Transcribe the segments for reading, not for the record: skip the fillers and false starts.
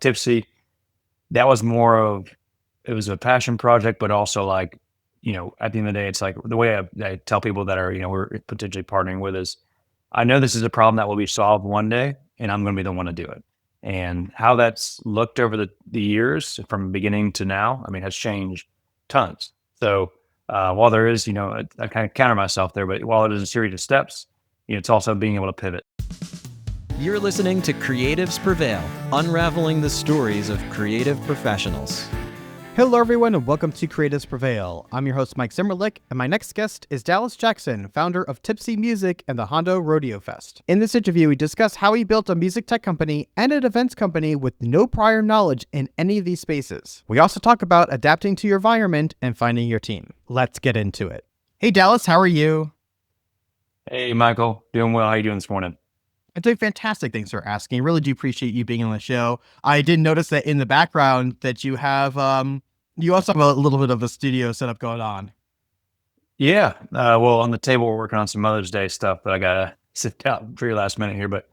TipSee, that was more of, it was a passion project, but also like, at the end of the day, it's like the way I tell people that are, we're potentially partnering with is, I know this is a problem that will be solved one day, and I'm going to be the one to do it. And how that's looked over the years from beginning to now, I mean, has changed tons. So while there is, I kind of counter myself there, but while it is a series of steps, it's also being able to pivot. You're listening to Creatives Prevail, unraveling the stories of creative professionals. Hello everyone and welcome to Creatives Prevail. I'm your host Mike Zimmerlich, and my next guest is Dallas Jackson, founder of TipSee Music and the Hondo Rodeo Fest. In this interview, we discuss how he built a music tech company and an events company with no prior knowledge in any of these spaces. We also talk about adapting to your environment and finding your team. Let's get into it. Hey Dallas, how are you? Hey, Michael, doing well. How you doing this morning? I'm doing fantastic. Thanks for asking. Really do appreciate you being on the show. I did notice that in the background that you have, you also have a little bit of a studio setup going on. Yeah. Well, on the table, we're working on some Mother's Day stuff that I got to sit down for your last minute here. But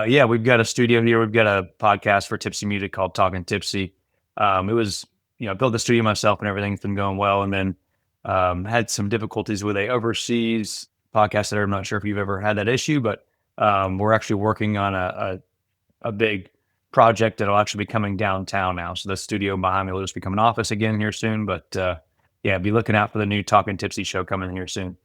yeah, we've got a studio here. We've got a podcast for TipSee Music called Talking TipSee. It was, I built the studio myself and everything's been going well. And then had some difficulties with a overseas podcast that I'm not sure if you've ever had that issue, but we're actually working on a big project that'll actually be coming downtown now. So the studio behind me will just become an office again here soon. But yeah, be looking out for the new Talking TipSee show coming here soon.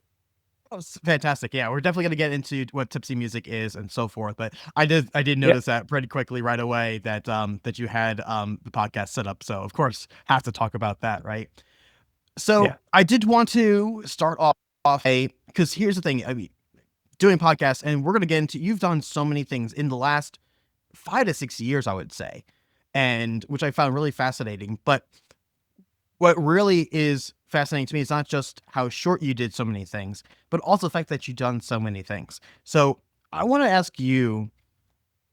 Oh, fantastic. Yeah, we're definitely going to get into what TipSee Music is and so forth. But I did notice that pretty quickly right away that that you had the podcast set up. So of course have to talk about that, right? So Yeah. I did want to start off because here's the thing. I mean, doing podcasts, and we're going to get into, you've done so many things in the last 5 to 6 years, I would say, and which I found really fascinating. But what really is fascinating to me is not just how short you did so many things, but also the fact that you've done so many things. So I want to ask you,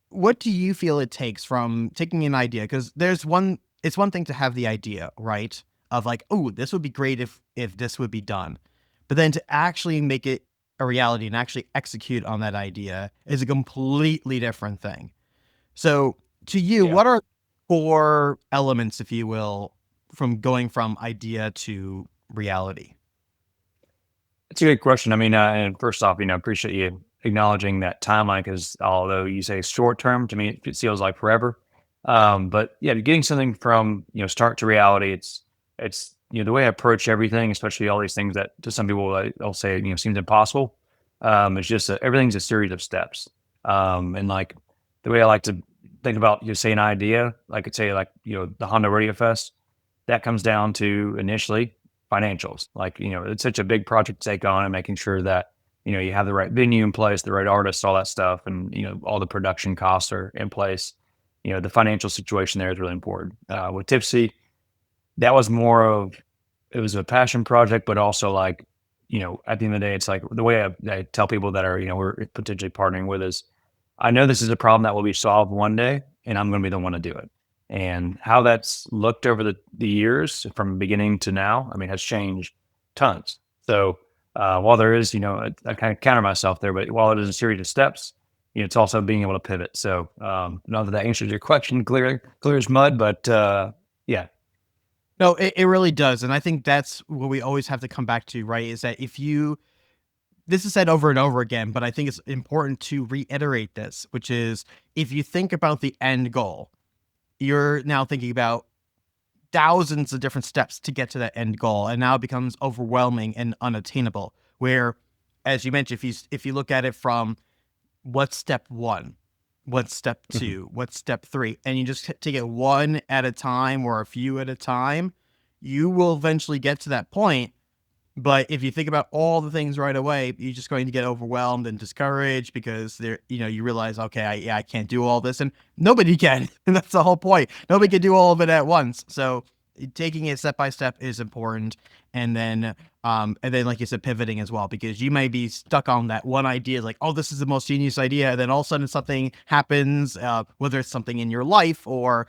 what do you feel it takes from taking an idea? Because it's one thing to have the idea, right? Of like, oh, this would be great if this would be done. But then to actually make it a reality and actually execute on that idea is a completely different thing. So to you, what are 4 elements, if you will, from going from idea to reality? It's a good question. I mean, and first off, appreciate you acknowledging that timeline because although you say short term, to me, it feels like forever. But yeah, getting something from, start to reality, it's, the way I approach everything, especially all these things that to some people, I'll say, seems impossible. It's just, everything's a series of steps. And like the way I like to think about, say an idea, like I'd say like, the Honda Rodeo Fest, that comes down to initially financials. Like, it's such a big project to take on and making sure that, you have the right venue in place, the right artists, all that stuff. And, all the production costs are in place. The financial situation there is really important. With TipSee, that was more of, it was a passion project, but also like, at the end of the day, it's like the way I tell people that are, we're potentially partnering with is, I know this is a problem that will be solved one day, and I'm going to be the one to do it. And how that's looked over the years from beginning to now, I mean, has changed tons. So while there is, I kind of counter myself there, but while it is a series of steps, it's also being able to pivot. So not that that answers your question clear as mud, but yeah. No, it really does. And I think that's what we always have to come back to, right? Is that this is said over and over again, but I think it's important to reiterate this, which is if you think about the end goal, you're now thinking about thousands of different steps to get to that end goal. And now it becomes overwhelming and unattainable. Where, as you mentioned, if you look at it from what's step 1, what's step 2, what's step 3, and you just take it one at a time or a few at a time, you will eventually get to that point. But if you think about all the things right away, you're just going to get overwhelmed and discouraged because you realize, okay, I can't do all this, and nobody can. And that's the whole point. Nobody can do all of it at once. So taking it step by step is important. And then, like you said, pivoting as well, because you may be stuck on that one idea, like, oh, this is the most genius idea. And then all of a sudden something happens, whether it's something in your life or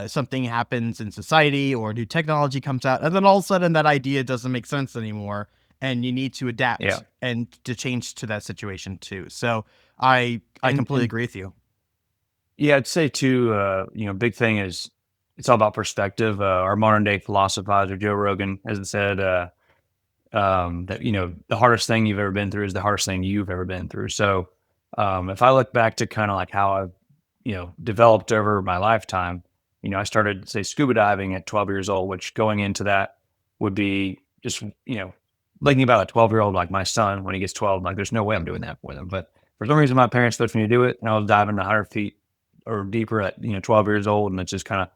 something happens in society or new technology comes out. And then all of a sudden that idea doesn't make sense anymore. And you need to adapt and to change to that situation too. So I completely agree with you. Yeah, I'd say too, big thing is it's all about perspective. Our modern day philosophizer, Joe Rogan, has said, that, the hardest thing you've ever been through is the hardest thing you've ever been through. So, if I look back to kind of like how I've, developed over my lifetime, I started, say, scuba diving at 12 years old, which going into that would be just, thinking about a 12-year-old like my son when he gets 12, like there's no way I'm doing that for them. But for some reason, my parents pushed me to do it, and I was diving 100 feet or deeper at, 12 years old. And it's just kind of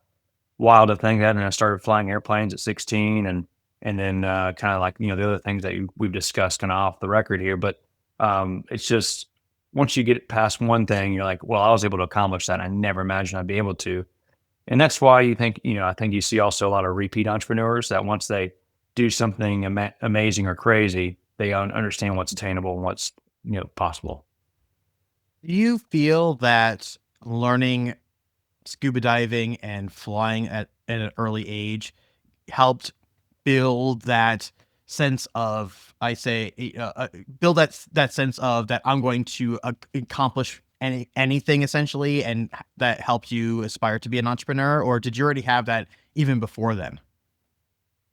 wild to think that. And I started flying airplanes at 16, and then kind of like, the other things that we've discussed kind of off the record here. But it's just once you get past one thing, you're like, well, I was able to accomplish that. I never imagined I'd be able to. And that's why you think, I think you see also a lot of repeat entrepreneurs that once they do something amazing or crazy, they understand what's attainable and what's, possible. Do you feel that learning scuba diving and flying at an early age helped build that sense of, I say, build that sense of that I'm going to accomplish anything essentially, and that helped you aspire to be an entrepreneur, or did you already have that even before then?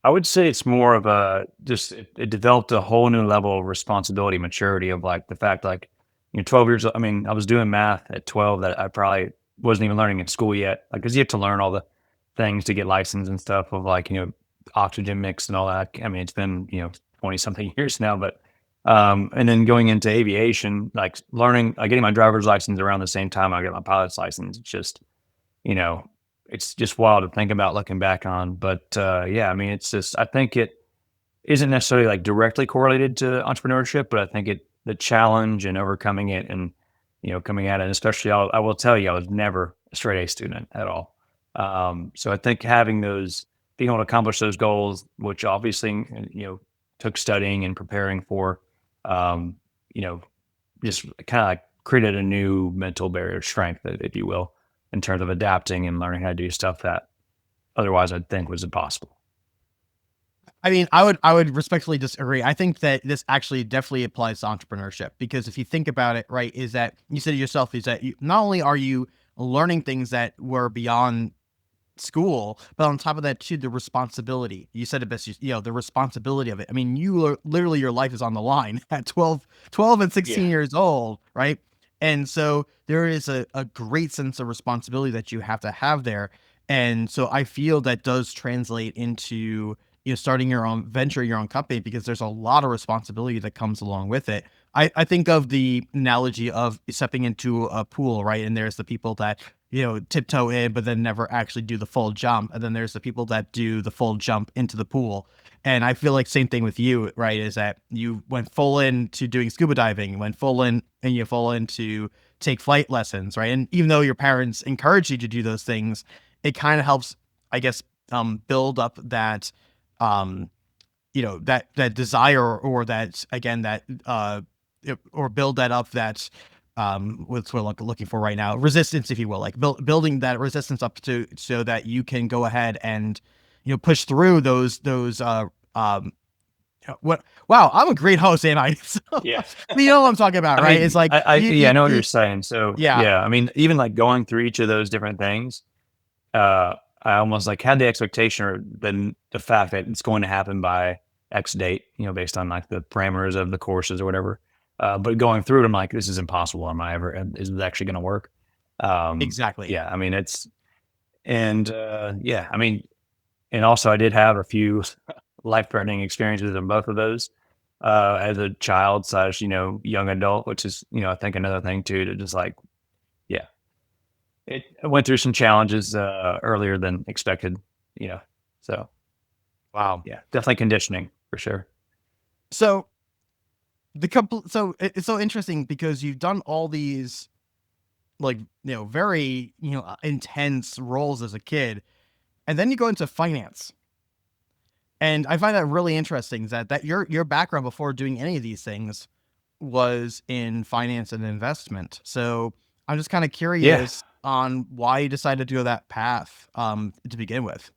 I would say it's more of a just it developed a whole new level of responsibility, maturity of like the fact like 12 years. I mean, I was doing math at 12 that I probably wasn't even learning in school yet. Like, cause you have to learn all the things to get licensed and stuff of like oxygen mix and all that. I mean, it's been 20 something years now, but and then going into aviation, like learning, getting my driver's license around the same time I get my pilot's license. It's just you know, it's just wild to think about looking back on. But yeah, I mean, it's just I think it isn't necessarily like directly correlated to entrepreneurship, but I think the challenge and overcoming it and coming at it, and especially I will tell you, I was never a straight A student at all. So I think having those being able to accomplish those goals, which obviously took studying and preparing for, um, you know, just kind of like created a new mental barrier strength, if you will, in terms of adapting and learning how to do stuff that otherwise I'd think was impossible. I mean, I would respectfully disagree. I think that this actually definitely applies to entrepreneurship, because if you think about it, right, is that you said it yourself, is that not only are you learning things that were beyond school, but on top of that too, the responsibility. You said it best, the responsibility of it. I mean, literally your life is on the line at 12 and Yeah. 16 years old, right? And so there is a great sense of responsibility that you have there. And so I feel that does translate into, starting your own venture, your own company, because there's a lot of responsibility that comes along with it. I think of the analogy of stepping into a pool, right? And there's the people that tiptoe in, but then never actually do the full jump. And then there's the people that do the full jump into the pool. And I feel like same thing with you, right? Is that you went full into doing scuba diving, you went full in, and you full in to take flight lessons, right? And even though your parents encourage you to do those things, it kind of helps, I guess, build up that, um, that desire, or that, again, that, or build that up, that what's what I'm looking for right now, resistance, if you will, like building that resistance up to, so that you can go ahead and push through those what wow, I'm a great host, and I so, Yeah. you know what I'm talking about, I right? It's mean, like yeah, I know what you're saying. So yeah, yeah, I mean, even like going through each of those different things, uh, I almost like had the expectation or the fact that it's going to happen by X date, based on like the parameters of the courses or whatever. But going through it, I'm like, this is impossible. Am I ever? Is it actually going to work? exactly. Yeah, I mean, yeah, I mean, and also I did have a few life-threatening experiences in both of those, as a child slash, young adult, which is, I think another thing too, to just like, yeah, I went through some challenges, earlier than expected, you know, so Wow. yeah, definitely conditioning for sure. So so it's so interesting, because you've done all these, like, very, intense roles as a kid, and then you go into finance. And I find that really interesting, that your background before doing any of these things was in finance and investment. So I'm just kind of Yeah. curious on why you decided to go that path, to begin with.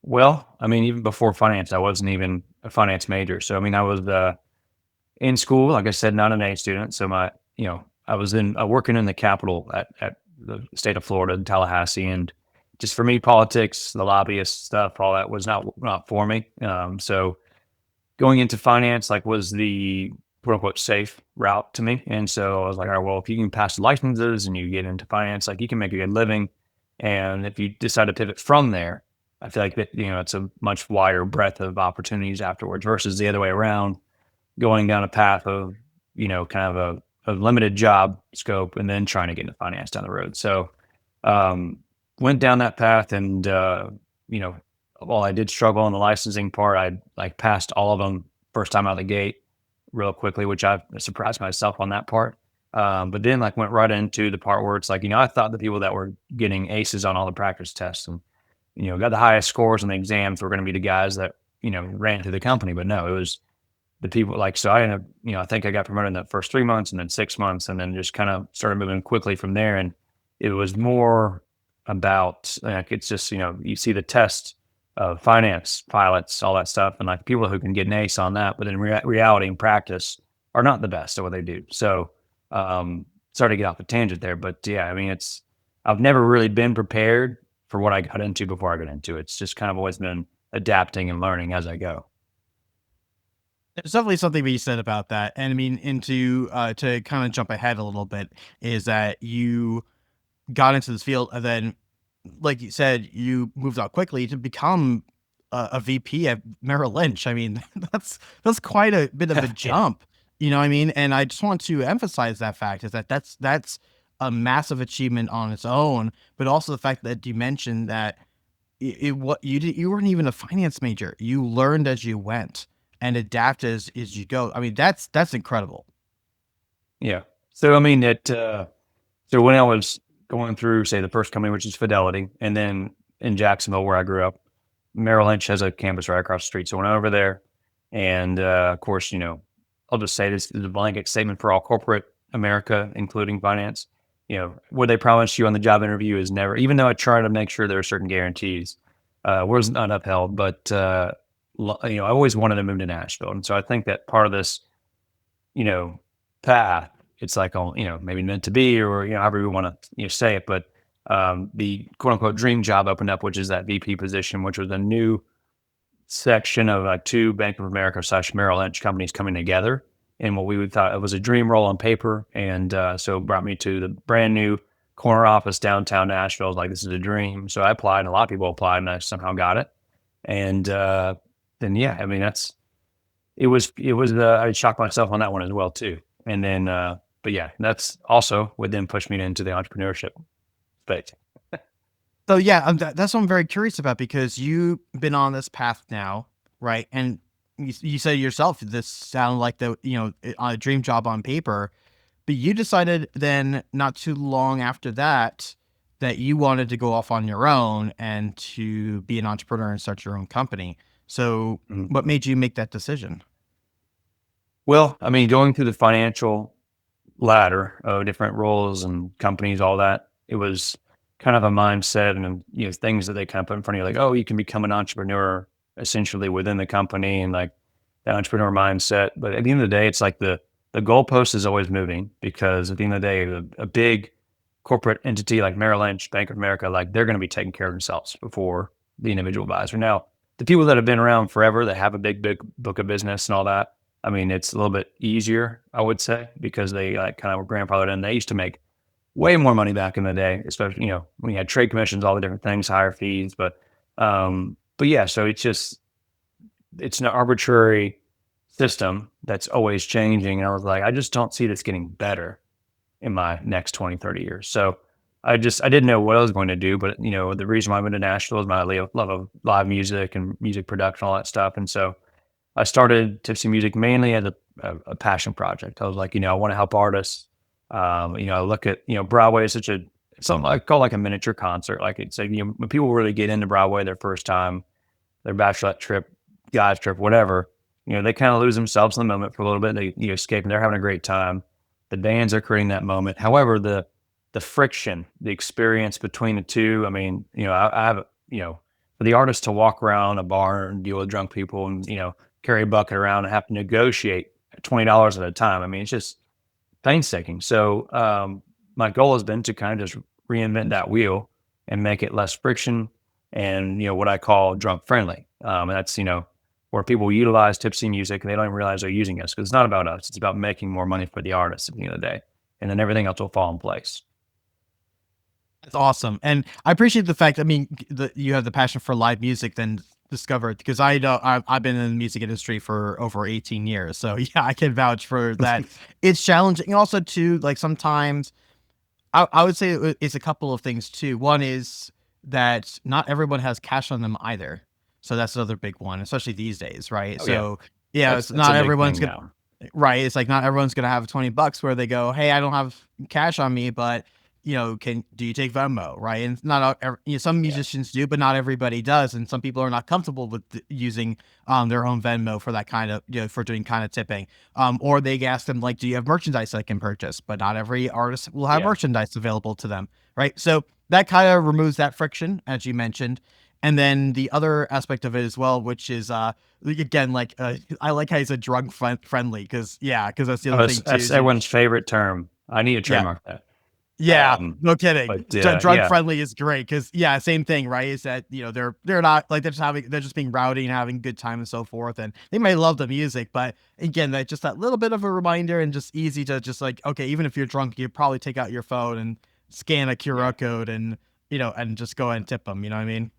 Well, I mean, even before finance, I wasn't even a finance major. So, I mean, I was, in school, like I said, not an A student. So I was working in the capital at the state of Florida, in Tallahassee, and just for me, politics, the lobbyist stuff, all that was not for me. So going into finance like was the quote unquote safe route to me. And so I was like, all right, well, if you can pass the licenses and you get into finance, like you can make a good living. And if you decide to pivot from there, I feel like that, it's a much wider breadth of opportunities afterwards versus the other way around, going down a path of, kind of a limited job scope and then trying to get into finance down the road. So, um, went down that path and, you know, while I did struggle on the licensing part, I like passed all of them first time out of the gate real quickly, which I surprised myself on that part. But then like went right into the part where it's like, I thought the people that were getting aces on all the practice tests and, got the highest scores on the exams were going to be the guys that, ran through the company. But no, it was the people like, so I ended up, I think I got promoted in the first 3 months and then 6 months and then just kind of started moving quickly from there. And it was more about like, it's just, you see the test of finance pilots, all that stuff. And like people who can get an ace on that, but in reality and practice are not the best at what they do. So, sorry to get off the tangent there, but yeah, I mean, I've never really been prepared for what I got into before I got into it. It's just kind of always been adapting and learning as I go. There's definitely something to be said about that. And I mean, into to kind of jump ahead a little bit, is that you got into this field and then, like you said, you moved out quickly to become a VP at Merrill Lynch. I mean, that's quite a bit of a Yeah. jump. You know what I mean? And I just want to emphasize that fact is that that's a massive achievement on its own, but also the fact that you mentioned that what you weren't even a finance major. You learned as you went and adapt as you go. I mean, that's incredible. Yeah. So, I mean, so when I was going through, say, the first company, which is Fidelity, and then in Jacksonville, where I grew up, Merrill Lynch has a campus right across the street. So I went over there, and of course, I'll just say this is a blanket statement for all corporate America, including finance. What they promise you on the job interview is never, even though I try to make sure there are certain guarantees, was not upheld. But I always wanted to move to Nashville, and so I think that part of this, you know, path, it's like, oh, maybe meant to be, or, however we want to, say it. But the quote unquote dream job opened up, which is that VP position, which was a new section of two Bank of America / Merrill Lynch companies coming together. And what we would thought it was a dream role on paper. And so it brought me to the brand new corner office downtown Nashville. I was like, this is a dream. So I applied and a lot of people applied and I somehow got it. And then, yeah, I mean, I shocked myself on that one as well too. And then, but yeah, that's also would then push me into the entrepreneurship space. So yeah, that's what I'm very curious about because you've been on this path now, right? And you said yourself, this sounded like a dream job on paper, but you decided then not too long after that that you wanted to go off on your own and to be an entrepreneur and start your own company. So Mhm. what made you make that decision? Well, I mean, going through the financial ladder of different roles and companies, all that, it was kind of a mindset and, things that they kind of put in front of you, like, oh, you can become an entrepreneur essentially within the company and like the entrepreneur mindset. But at the end of the day, it's like the goalpost is always moving because at the end of the day, a big corporate entity like Merrill Lynch, Bank of America, like they're going to be taking care of themselves before the individual advisor. Now, the people that have been around forever, that have a big book of business and all that, I mean, it's a little bit easier, I would say, because they like kind of were grandfathered in. They used to make way more money back in the day, especially, when you had trade commissions, all the different things, higher fees. But yeah, so it's an arbitrary system that's always changing. And I was like, I just don't see this getting better in my next 20, 30 years. So I didn't know what I was going to do, but the reason why I went to Nashville is my love of live music and music production, all that stuff. And so I started TipSee Music mainly as a passion project. I was like, I want to help artists. I look at, Broadway is something I call like a miniature concert. Like it's like, when people really get into Broadway their first time, their bachelorette trip, guys trip, whatever, they kind of lose themselves in the moment for a little bit. They, escape and they're having a great time. The bands are creating that moment. However, the friction, the experience between the two, I mean, I have, for the artist to walk around a bar and deal with drunk people and, carry a bucket around and have to negotiate $20 at a time. I mean, it's just painstaking. So my goal has been to kind of just reinvent that wheel and make it less friction and, what I call drunk friendly. And that's, where people utilize tipsy music and they don't even realize they're using us because it's not about us. It's about making more money for the artist at the end of the day. And then everything else will fall in place. That's awesome, and I appreciate the fact. I mean, you have the passion for live music, then discover it because I know I've been in the music industry for over 18 years, so yeah, I can vouch for that. It's challenging, and also too, like sometimes I would say it's a couple of things too. One is that not everyone has cash on them either, so that's another big one, especially these days, right? Oh yeah. So yeah, it's That's a not big everyone's thing gonna. now. Right. It's like not everyone's gonna have $20 where they go, "Hey, I don't have cash on me, but can do you take Venmo?" Right? And not some Yeah. musicians do, but not everybody does, and some people are not comfortable with using their own Venmo for that kind of for doing kind of tipping. Or they ask them like, "Do you have merchandise I can purchase?" But not every artist will have Yeah. merchandise available to them, right? So that kind of removes that friction, as you mentioned. And then the other aspect of it as well, which is again, like I like how he's a drug friendly because that's the Oh, other thing too. that's Is everyone's favorite term. I need to yeah, trademark that. yeah, no kidding. But Drug yeah, friendly is great because yeah, same thing, right? Is that they're not like they're just being rowdy and having a good time and so forth, and they might love the music, but again, that just that little bit of a reminder and just easy to just like okay, even if you're drunk, you probably take out your phone and scan a yeah, QR code and and just go ahead and tip them. You know what I mean?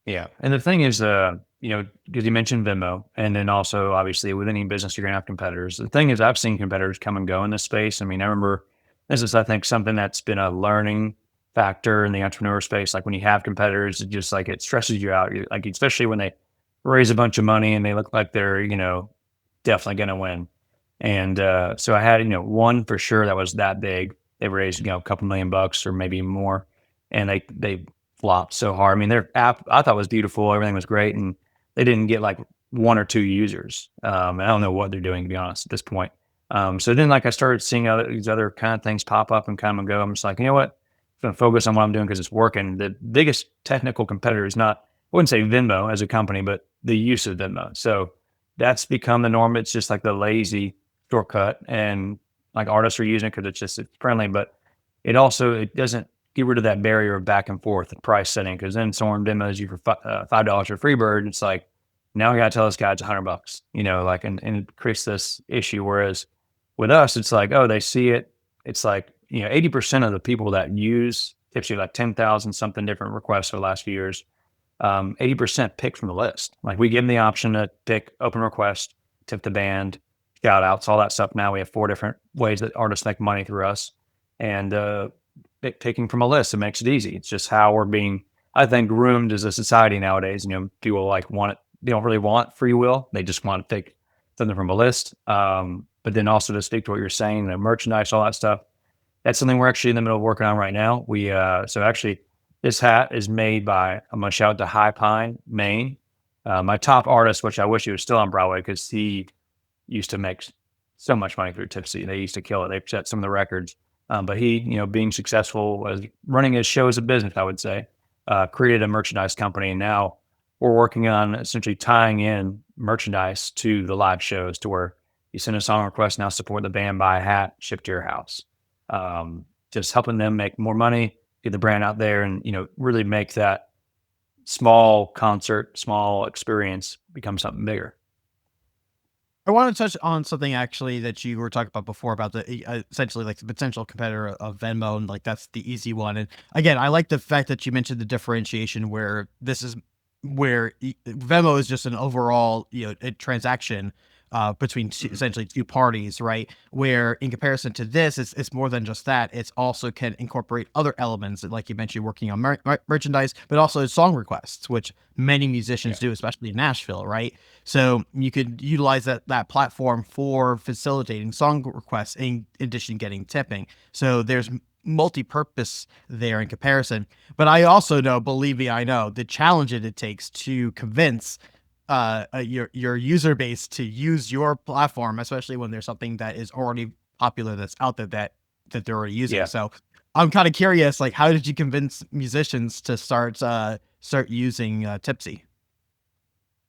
yeah. And the thing is, because you mentioned Venmo, and then also obviously with any business, you're gonna have competitors. The thing is, I've seen competitors come and go in this space. I mean, I remember this is, I think, something that's been a learning factor in the entrepreneur space. Like when you have competitors, it just like it stresses you out. Like especially when they raise a bunch of money and they look like they're, definitely gonna win. And so I had, one for sure that was that big. They raised, a couple $1,000,000 or maybe more, and they flopped so hard. I mean, their app I thought was beautiful, everything was great, and they didn't get like one or two users. And I don't know what they're doing to be honest at this point. So then like I started seeing these other kind of things pop up and come and go. I'm just like, you know what? I'm gonna focus on what I'm doing because it's working. The biggest technical competitor is not, I wouldn't say Venmo as a company, but the use of Venmo. So that's become the norm. It's just like the lazy shortcut, and like artists are using it because it's friendly, but it doesn't get rid of that barrier of back and forth and price setting. Because then someone demos you for $5 for Freebird, and it's like now I got to tell this guy it's $100, like and it creates this issue. Whereas with us, it's like they see it. It's like 80% of the people that use TipSee, like 10,000 something different requests for the last few years, 80% pick from the list. Like we give them the option to pick open request, tip the band, shout outs, all that stuff. Now we have 4 different ways that artists make money through us. And picking from a list, it makes it easy. It's just how we're being, I think, groomed as a society nowadays. People like want it. They don't really want free will. They just want to pick something from a list. But then also to speak to what you're saying, the merchandise, all that stuff. That's something we're actually in the middle of working on right now. So actually this hat is made by, I'm going to shout out to High Pine, Maine. My top artist, which I wish he was still on Broadway because he used to make so much money through Tipsy. They used to kill it. They've set some of the records. But he, being successful, was running his show as a business, I would say, created a merchandise company. And now we're working on essentially tying in merchandise to the live shows to where you send a song request, now support the band, buy a hat, ship to your house. Just helping them make more money, get the brand out there, and really make that small concert, small experience become something bigger. I want to touch on something actually that you were talking about before about the essentially like the potential competitor of Venmo, and like that's the easy one. And again, I like the fact that you mentioned the differentiation where this is where Venmo is just an overall a transaction between Mhm. essentially two parties, right? Where in comparison to this, it's more than just that. It's also can incorporate other elements, like you mentioned, working on merchandise, but also song requests, which many musicians Yeah. do, especially in Nashville, right? So you could utilize that platform for facilitating song requests in addition to getting tipping. So there's multi-purpose there in comparison. But I also know, believe me, I know the challenge it takes to convince your user base to use your platform, especially when there's something that is already popular that's out there that they're already using. Yeah. So I'm kind of curious, like, how did you convince musicians to start using Tipsy?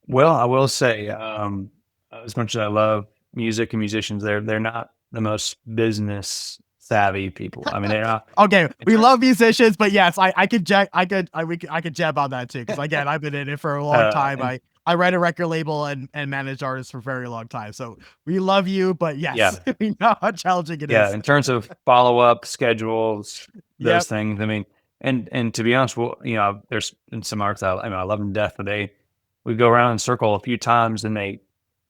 Well, I will say, as much as I love music and musicians, they're not the most business savvy people. I mean, they're not Okay, in we terms. love musicians, but yes, I could jab on that too. Because again, I've been in it for a long time. And I write a record label and manage artists for a very long time. So we love you, but yes, yeah, we know how challenging it yeah, is. in terms of follow up schedules, those Yep. things. I mean, and to be honest, well, there's in some artists I mean, I love them to death, but we go around in circle a few times, and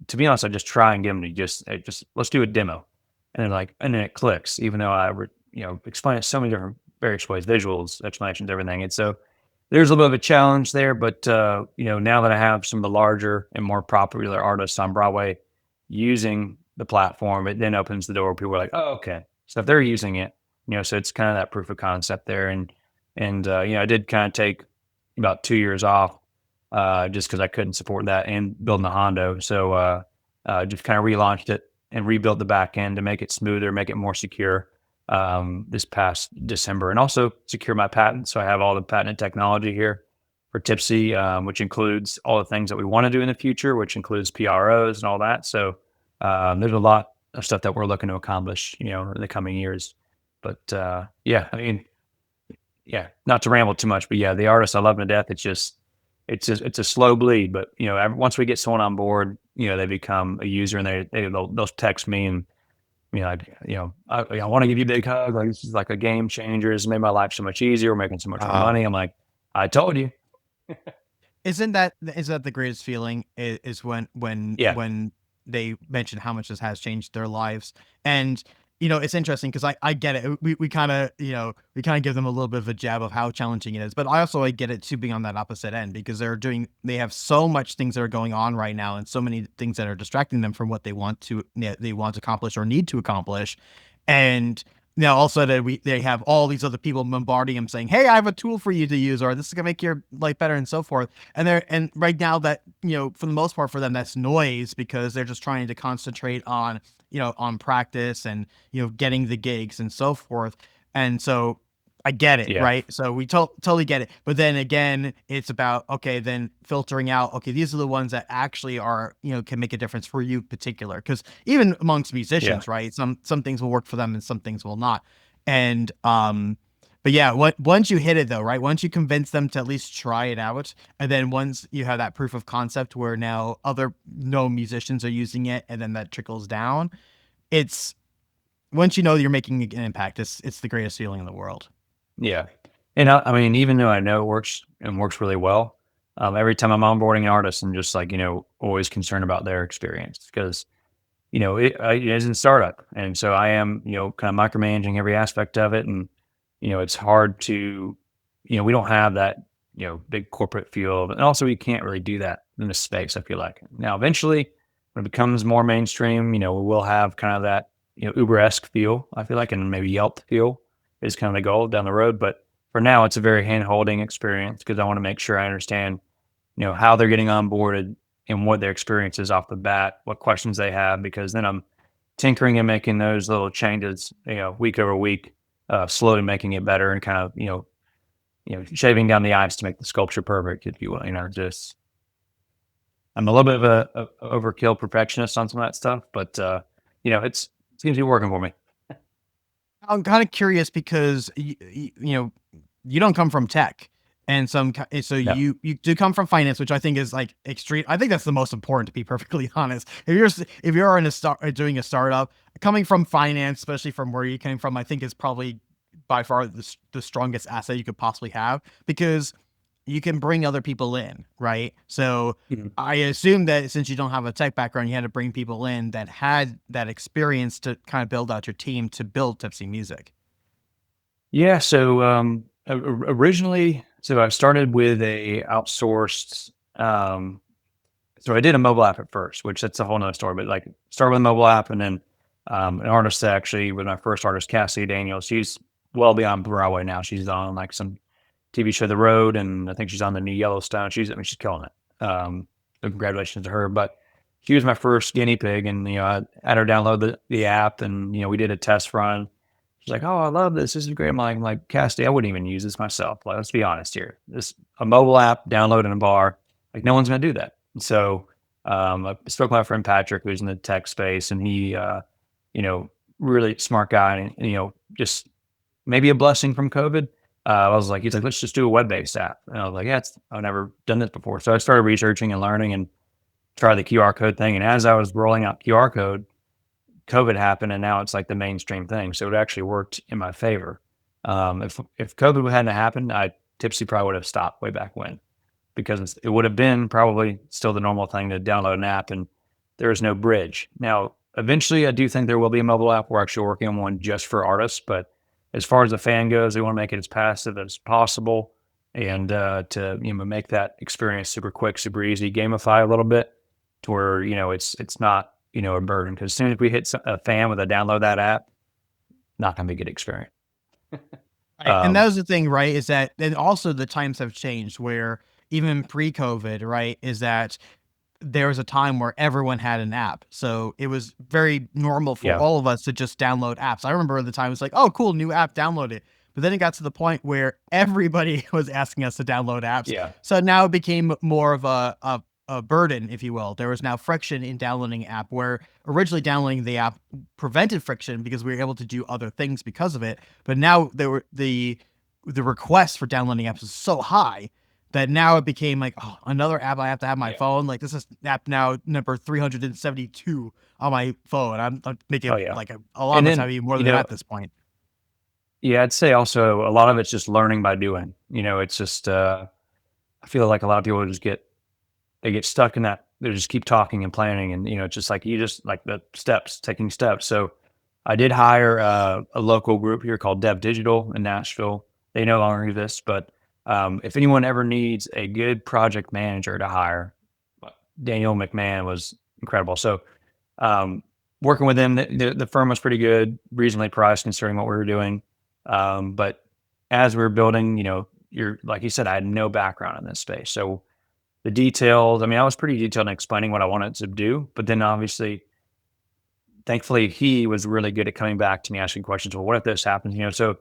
to be honest, I just try and get them to just let's do a demo, and then and then it clicks, even though explain it so many different various ways, visuals, explanations, everything. And so there's a little bit of a challenge there, but now that I have some of the larger and more popular artists on Broadway using the platform, it then opens the door. People are like, oh, okay. So if they're using it, so it's kind of that proof of concept there. And I did kind of take about 2 years off just because I couldn't support that and building the Hondo. So just kind of relaunched it and rebuilt the back end to make it smoother, make it more secure this past December, and also secure my patent. So I have all the patented technology here for TipSee, which includes all the things that we want to do in the future, which includes PROs and all that. So there's a lot of stuff that we're looking to accomplish, in the coming years. But yeah, I mean, yeah, not to ramble too much, but yeah, the artists I love them to death. It's a slow bleed, but once we get someone on board, they become a user, and they'll text me and I want to give you a big hug. Like, this is like a game changer. It's made my life so much easier. We're making so much more Oh, money. I'm like, I told you. Isn't that the greatest feeling is Yeah, when they mention how much this has changed their lives. And it's interesting because I get it. We kind of give them a little bit of a jab of how challenging it is, but I get it too, being on that opposite end, because they have so much things that are going on right now, and so many things that are distracting them from what they want to accomplish or need to accomplish. And now all of a sudden they have all these other people bombarding them saying, hey, I have a tool for you to use, or this is gonna make your life better, and so forth. And right now, that for the most part for them, that's noise, because they're just trying to concentrate on on practice and getting the gigs and so forth. And so I get it, yeah, right? So we totally get it. But then again, it's about, okay, then filtering out, okay, these are the ones that actually are, can make a difference for you particular. Because even amongst yeah, musicians, right? Some things will work for them and some things will not. And but yeah, once you hit it though, right? Once you convince them to at least try it out, and then once you have that proof of concept where now other no musicians are using it, and then that trickles down, it's once you're making an impact, it's the greatest feeling in the world. yeah. And I mean, even though I know it works and works really well, every time I'm onboarding an artist, I'm just like, always concerned about their experience because, it is in startup. And so I am, kind of micromanaging every aspect of it. And, it's hard to, we don't have that, big corporate feel. And also, we can't really do that in this space, I feel like. Now, eventually, when it becomes more mainstream, we will have kind of that, Uber-esque feel, I feel like, and maybe Yelp feel is kind of the goal down the road. But for now, it's a very hand-holding experience because I want to make sure I understand, how they're getting onboarded and what their experience is off the bat, what questions they have, because then I'm tinkering and making those little changes, week over week, slowly making it better and kind of, shaving down the ice to make the sculpture perfect, if you will. Just I'm a little bit of a overkill perfectionist on some of that stuff, but it seems to be working for me. I'm kind of curious because you don't come from tech, and so No, you do come from finance, which I think is like extreme. I think that's the most important, to be perfectly honest. If you're doing a startup, coming from finance, especially from where you came from, I think is probably by far the strongest asset you could possibly have, because you can bring other people in, right? So Mhm. I assume that since you don't have a tech background, you had to bring people in that had that experience to kind of build out your team to build Tipsy Music. Yeah. So originally, so I started with a outsourced. So I did a mobile app at first, which that's a whole nother story. But like, started with a mobile app, and then an artist that actually was my first artist, Cassie Daniels. She's well beyond Broadway now. She's on like some TV show, The Road, and I think she's on the new Yellowstone. I mean, she's killing it. So congratulations to her. But she was my first guinea pig, and I had her download the app, and we did a test run. She's like, "Oh, I love this. This is great." I'm like, Cassie, I wouldn't even use this myself. Like, let's be honest here. This a mobile app, download in a bar. Like, no one's gonna do that. So I spoke to my friend Patrick, who's in the tech space, and he, you know, really smart guy, and just maybe a blessing from COVID. I was like, he's like, let's just do a web-based app. And I was like, yeah, I've never done this before. So I started researching and learning and tried the QR code thing. And as I was rolling out QR code, COVID happened, and now it's like the mainstream thing. So it actually worked in my favor. If COVID hadn't happened, TipSee probably would have stopped way back when, because it would have been probably still the normal thing to download an app, and there is no bridge. Now, eventually, I do think there will be a mobile app. We're actually working on one just for artists, but as far as the fan goes, we want to make it as passive as possible, and to make that experience super quick, super easy, gamify a little bit to where it's not a burden. Because as soon as we hit a fan with a download that app, not going to be a good experience. Right. And that Um, was the thing, right? Is that, and also the times have changed where even pre-COVID, right? Is that there was a time where everyone had an app. So it was very normal for yeah, all of us to just download apps. I remember at the time it was like, oh, cool, new app, download it. But then it got to the point where everybody was asking us to download apps. yeah, So now it became more of a burden, if you will. There was now friction in downloading an app where originally downloading the app prevented friction because we were able to do other things because of it. But now there were the request for downloading apps is so high that now it became like, oh, another app I have to have my yeah. phone. Like this is app now number 372 on my phone. I'm making Oh yeah. like a lot And of the then time even more than that at this point. yeah, I'd say also a lot of it's just learning by doing. It's just I feel like a lot of people just get stuck in that. They just keep talking and planning, and it's just like you just like the steps, taking steps. So I did hire a local group here called Dev Digital in Nashville. They no longer exist, but if anyone ever needs a good project manager to hire, Daniel McMahon was incredible. So um, working with them, the firm was pretty good, reasonably priced considering what we were doing. But as we were building, you're like you said, I had no background in this space, so the details. I mean, I was pretty detailed in explaining what I wanted to do, but then obviously, thankfully, he was really good at coming back to me asking questions. Well, what if this happens? So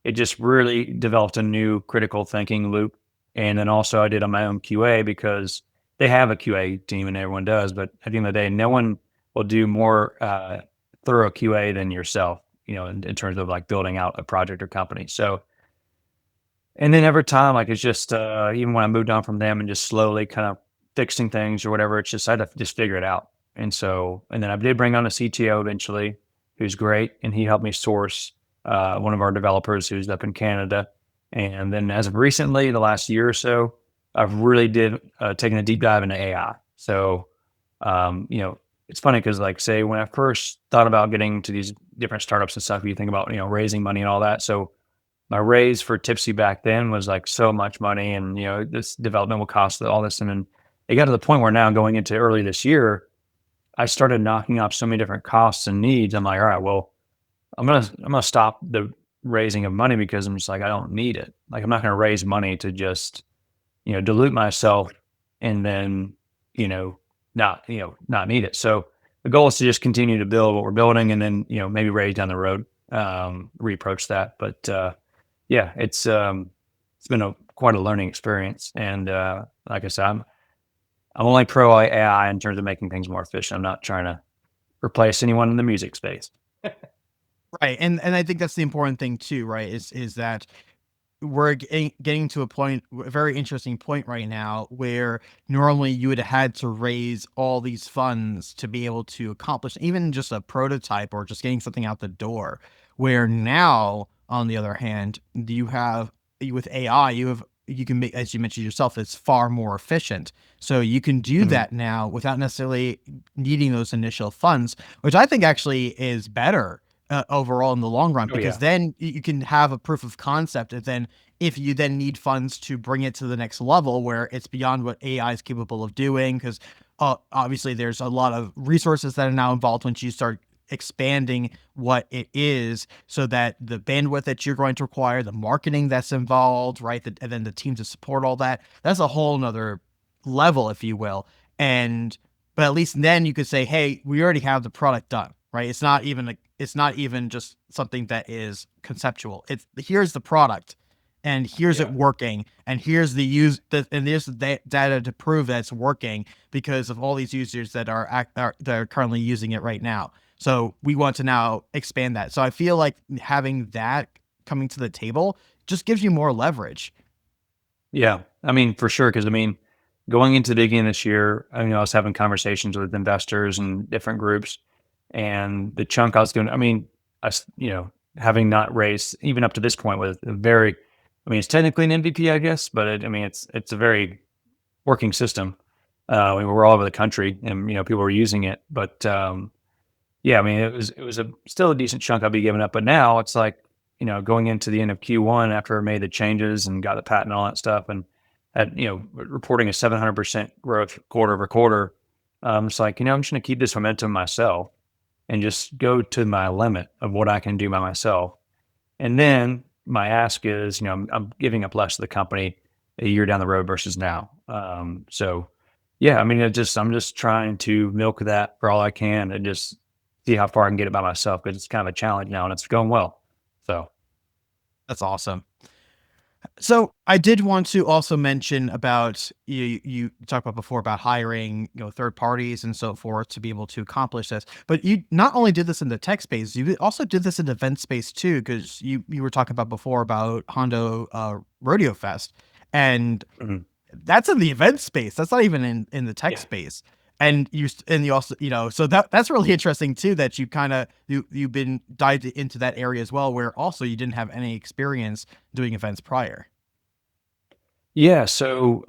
it just really developed a new critical thinking loop. And then also, I did on my own QA because they have a QA team and everyone does. But at the end of the day, no one will do more thorough QA than yourself, in terms of like building out a project or company. So, and then every time, like it's just even when I moved on from them and just slowly kind of fixing things or whatever, it's just I had to just figure it out. And then I did bring on a CTO eventually, who's great, and he helped me source one of our developers who's up in Canada. And then as of recently, the last year or so, I've really did taken a deep dive into AI. So it's funny because like say when I first thought about getting to these different startups and stuff, you think about raising money and all that. So my raise for TipSee back then was like so much money, and this development will cost all this, and then it got to the point where now going into early this year, I started knocking off so many different costs and needs. I'm like, all right, well, I'm gonna stop the raising of money because I'm just like I don't need it. Like I'm not gonna raise money to just dilute myself and then not need it. So the goal is to just continue to build what we're building, and then maybe raise down the road, reapproach that, but. Yeah, it's been quite a learning experience, and like I said, I'm only pro AI in terms of making things more efficient. I'm not trying to replace anyone in the music space. Right. And I think that's the important thing too, right? Is that we're getting to a very interesting point right now where normally you would have had to raise all these funds to be able to accomplish even just a prototype or just getting something out the door. Where now, on the other hand, with AI, you can make, as you mentioned yourself, it's far more efficient. So you can do Mhm. that now without necessarily needing those initial funds, which I think actually is better overall in the long run, Oh because yeah, then you can have a proof of concept. And then if you then need funds to bring it to the next level where it's beyond what AI is capable of doing, because obviously there's a lot of resources that are now involved once you start expanding what it is, so that the bandwidth that you're going to require, the marketing that's involved, right? And then the team to support all that, that's a whole nother level, if you will. And but at least then you could say, hey, we already have the product done, right? It's not even just something that is conceptual. It's here's the product, and here's it yeah, working, and here's and there's the data to prove that it's working because of all these users that are currently using it right now. So we want to now expand that. So I feel like having that coming to the table just gives you more leverage. Yeah, I mean, for sure. Because I mean, going into the beginning of this year, I was having conversations with investors and different groups, and the chunk I was doing, I mean, having not raised even up to this point with a very, I mean, it's technically an MVP, I guess, but I mean, it's a very working system. We're all over the country, and people were using it, but yeah, I mean, it was still a decent chunk I'll be giving up, but now it's like, going into the end of Q1 after I made the changes and got the patent and all that stuff, and had reporting a 700% growth quarter over quarter. It's like, I'm just going to keep this momentum myself and just go to my limit of what I can do by myself. And then my ask is, I'm giving up less to the company a year down the road versus now. So yeah, I mean, I'm just trying to milk that for all I can and just see how far I can get it by myself because it's kind of a challenge now and it's going well. So, That's awesome. So I did want to also mention about you talked about before about hiring, third parties and so forth to be able to accomplish this. But you not only did this in the tech space, you also did this in the event space too, because you were talking about before about Hondo Rodeo Fest. And mhm. that's in the event space. That's not even in the tech Yeah. space. And you also, so that's really interesting too, that you kind of you've been dived into that area as well, where also you didn't have any experience doing events prior. Yeah. So,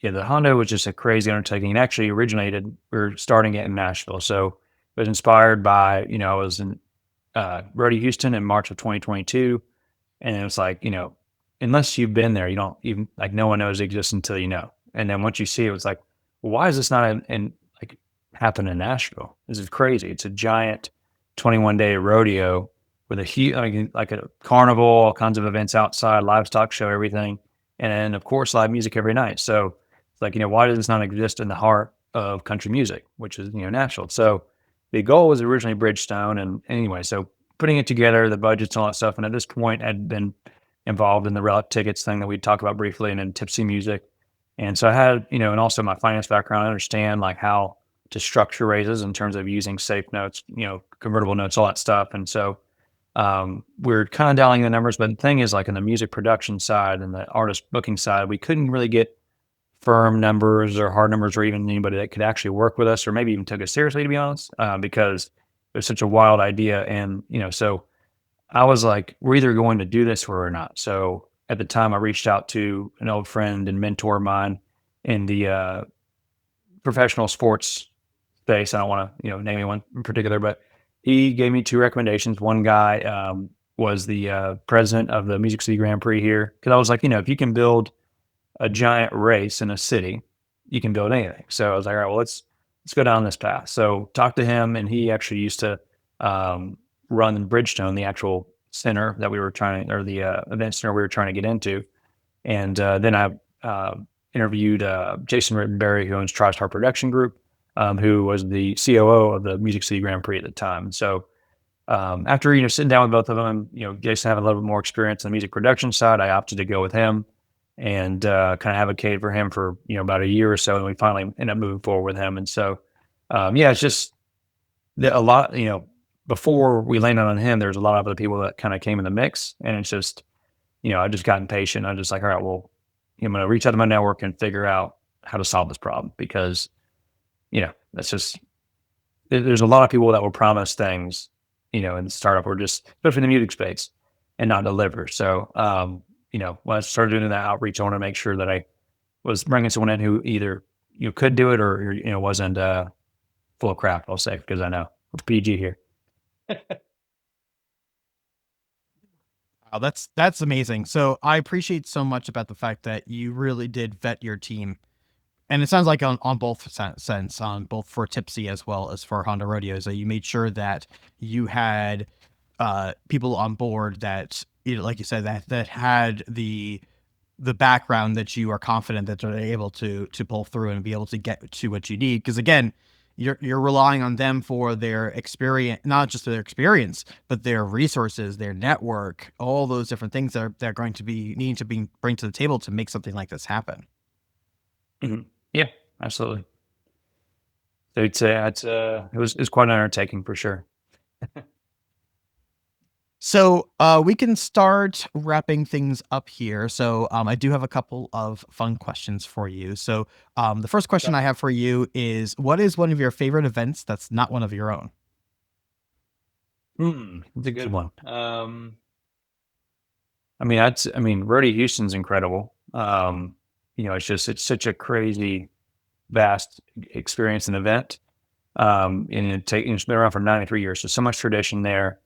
yeah, the Hondo was just a crazy undertaking. It actually originated, we're starting it in Nashville. So it was inspired by, I was in Rodeo Houston in March of 2022. And it was like, unless you've been there, you don't even like no one knows it exists until you know. And then once you see it, it's like, well, why is this not in like happen in Nashville? This is crazy. It's a giant 21-day rodeo with a huge like a carnival, all kinds of events outside, livestock show, everything. And then of course live music every night. So it's like, why does this not exist in the heart of country music, which is, Nashville? So the goal was originally Bridgestone. And anyway, so putting it together, the budgets and all that stuff. And at this point, I'd been involved in the route tickets thing that we talked about briefly, and then TipSee music. And so I had, and also my finance background, I understand like how to structure raises in terms of using safe notes, convertible notes, all that stuff. And so we're kind of dialing the numbers. But the thing is, like in the music production side and the artist booking side, we couldn't really get firm numbers or hard numbers or even anybody that could actually work with us or maybe even took us seriously, to be honest, because it was such a wild idea. And, so I was like, we're either going to do this or we're not. So at the time, I reached out to an old friend and mentor of mine in the professional sports space. I don't want to, name anyone in particular, but he gave me two recommendations. One guy was the president of the Music City Grand Prix here. Because I was like, if you can build a giant race in a city, you can build anything. So I was like, all right, well, let's go down this path. So talked to him, and he actually used to run Bridgestone, the actual center that we were trying, or the event center we were trying to get into. And then I interviewed Jason Rittenberry, who owns TriStar Production Group, who was the COO of the Music City Grand Prix at the time. And so after sitting down with both of them, Jason had a little bit more experience on the music production side. I opted to go with him and kind of advocated for him for about a year or so, and we finally ended up moving forward with him. And so yeah, it's just a lot. Before we landed on him, there's a lot of other people that kind of came in the mix, and it's just I just got impatient. I'm just like, all right, well, I'm going to reach out to my network and figure out how to solve this problem because that's just there's a lot of people that will promise things in the startup or just especially in the music space and not deliver. So when I started doing that outreach, I want to make sure that I was bringing someone in who either could do it or wasn't full of crap. I'll say because I know we're PG here. Wow, that's amazing. So I appreciate so much about the fact that you really did vet your team, and it sounds like on both sense, on both for Tipsy as well as for Honda Rodeos, that you made sure that you had people on board that like you said, that had the background that you are confident that they're able to pull through and be able to get to what you need. Because again, you're relying on them for their experience, not just their experience, but their resources, their network, all those different things that they're going to be needing to be bring to the table to make something like this happen. Mhm. Yeah, absolutely. So it was quite an undertaking for sure. So we can start wrapping things up here. So I do have a couple of fun questions for you. So the first question I have for you is, what is one of your favorite events that's not one of your own? It's a good one. I mean, Rodeo Houston's incredible. It's such a crazy, vast experience and event. It's been around for 93 years, so much tradition there.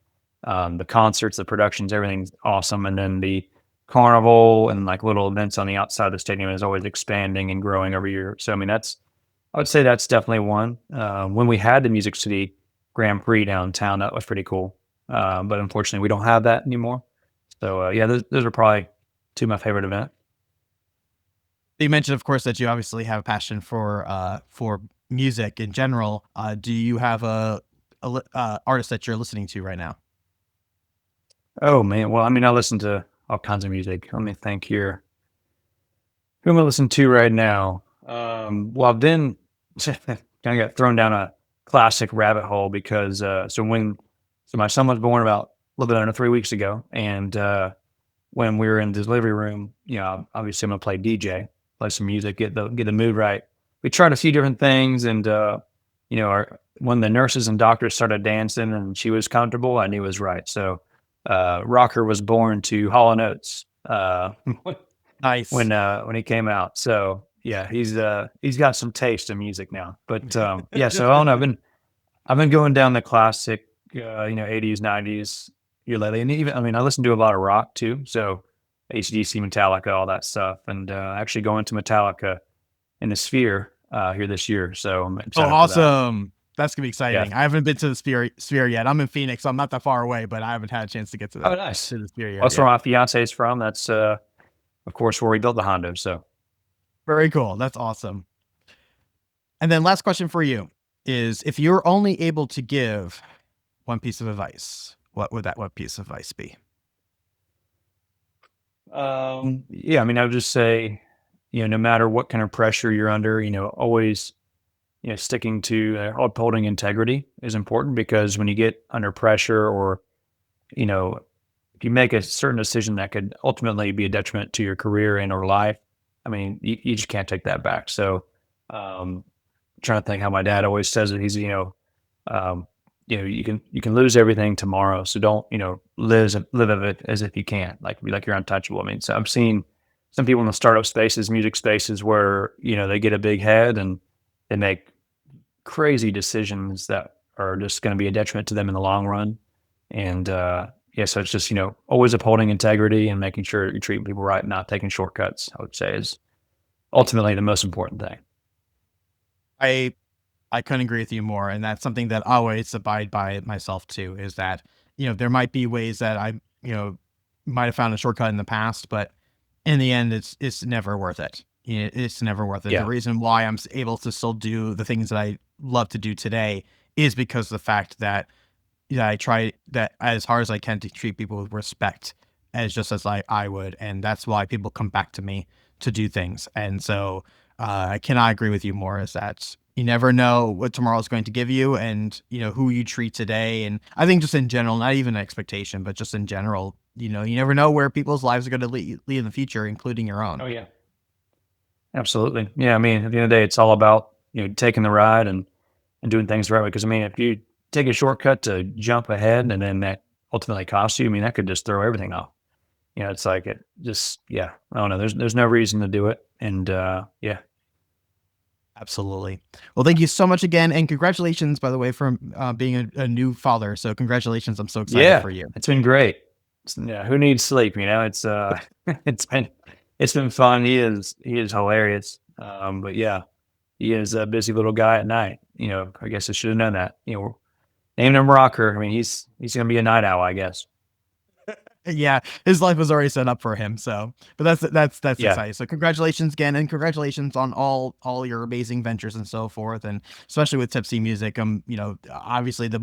The concerts, the productions, everything's awesome, and then the carnival and like little events on the outside of the stadium is always expanding and growing every year. So I mean, I would say that's definitely one. When we had the Music City Grand Prix downtown, that was pretty cool. But unfortunately, we don't have that anymore. So yeah, those are probably two of my favorite events. You mentioned, of course, that you obviously have a passion for music in general. Do you have a artist that you're listening to right now? Oh man, well, I mean, I listen to all kinds of music. Let me think here. Who am I listening to right now? Well, I've been kind of got thrown down a classic rabbit hole because so my son was born about a little bit under 3 weeks ago, and when we were in the delivery room, obviously I'm gonna play DJ, play some music, get the mood right. We tried a few different things, and when the nurses and doctors started dancing and she was comfortable, I knew it was right. So Rocker was born to Hall and Oates. Nice. When he came out. So yeah, he's got some taste in music now. But yeah, so I don't know. I've been going down the classic, 80s, 90s here lately, and even I mean I listen to a lot of rock too. So AC/DC, Metallica, all that stuff, and actually going to Metallica in the Sphere here this year. So I'm Oh, excited for that. awesome. That's gonna be Yeah. exciting. I haven't been to the Sphere yet. I'm in Phoenix, so I'm not that far away, but I haven't had a chance to get to Oh, the nice. Sphere Well, yet. that's where Yeah. my fiance is from. That's of course where we built the Hondo. So Very cool. That's awesome. And then last question for you is, if you're only able to give one piece of advice, what would that one piece of advice be? yeah, I mean I would just say, no matter what kind of pressure you're under, always sticking to upholding integrity is important because when you get under pressure or, you know, if you make a certain decision that could ultimately be a detriment to your career and or life, I mean, you just can't take that back. So, trying to think how my dad always says it. He's, um, you can lose everything tomorrow. So don't, live of it as if you can't, like be like you're untouchable. I mean, so I'm seeing some people in the startup spaces, music spaces where, they get a big head and they make crazy decisions that are just going to be a detriment to them in the long run. And yeah, so it's just always upholding integrity and making sure you're treating people right, and not taking shortcuts. I would say is ultimately the most important thing. I I couldn't agree with you more, and that's something that I always abide by myself too. Is that there might be ways that I might have found a shortcut in the past, but in the end, it's never worth it. It's never worth it. The Yeah, reason why I'm able to still do the things that I love to do today is because of the fact that I try that as hard as I can to treat people with respect, as just as I would, and that's why people come back to me to do things. And so I cannot agree with you more. Is that you never know what tomorrow is going to give you, and who you treat today. And I think just in general, not even an expectation, but just in general, you never know where people's lives are going to lead in the future, including your own. oh yeah, absolutely. Yeah, I mean, at the end of the day, it's all about taking the ride and doing things the right way. Because I mean, if you take a shortcut to jump ahead and then that ultimately costs you, I mean, that could just throw everything off. It's like it just yeah, I don't know. There's no reason to do it, and yeah, Absolutely. Well, thank you so much again, and congratulations, by the way, for being a new father. So congratulations. I'm so excited yeah, for you. it's been great. Yeah, who needs sleep? It's it's been fun. He is hilarious. But yeah, he is a busy little guy at night. I guess I should have known that. Named him Rocker. I mean, he's gonna be a night owl, I guess. Yeah, his life was already set up for him. So, but that's Yeah, exciting. So, congratulations again, and congratulations on all your amazing ventures and so forth, and especially with TipSee Music. Obviously, the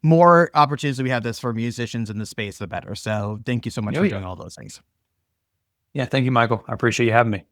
more opportunities we have this for musicians in the space, the better. So, thank you so much oh for yeah, doing all those things. yeah. Thank you, Michael. I appreciate you having me.